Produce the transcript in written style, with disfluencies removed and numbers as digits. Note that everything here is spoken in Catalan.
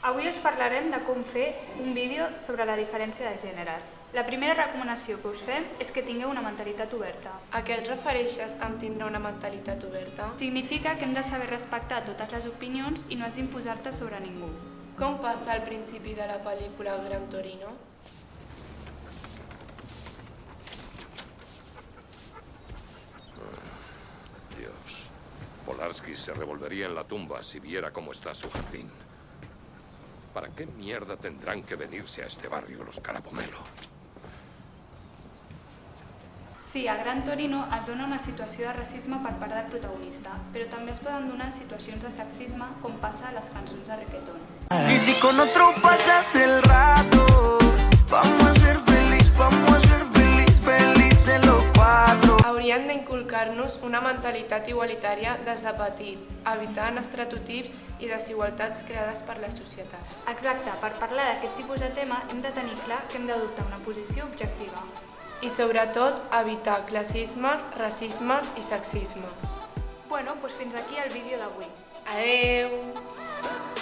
Avui us parlarem de com fer un vídeo sobre la diferència de gèneres. La primera recomanació que us fem és que tingueu una mentalitat oberta. A què et refereixes amb tindre una mentalitat oberta? Significa que hem de saber respectar totes les opinions i no has d'imposar-te sobre ningú. Com passa al principi de la pel·lícula Gran Torino? Dios, Polarsky se revolvería en la tumba si viera cómo está su jardín. ¿Para qué mierda tendrán que venirse a este barrio los Carapomelo? Sí, a Gran Torino es dona una situació de racisme per part del protagonista, però també es poden donar situacions de sexisme com passa a les cançons de reggaeton. Y si con otro pasas el rato, vamos a ser felices los cuatro. Haurien d'inculcar-nos una mentalitat igualitària des de petits, evitant estereotips i desigualtats creades per la societat. Exacte, per parlar d'aquest tipus de tema hem de tenir clar que hem d'adoptar una posició objectiva. I sobretot evitar classismes, racismes i sexismes. Bueno, doncs fins aquí el vídeo d'avui. Adeu!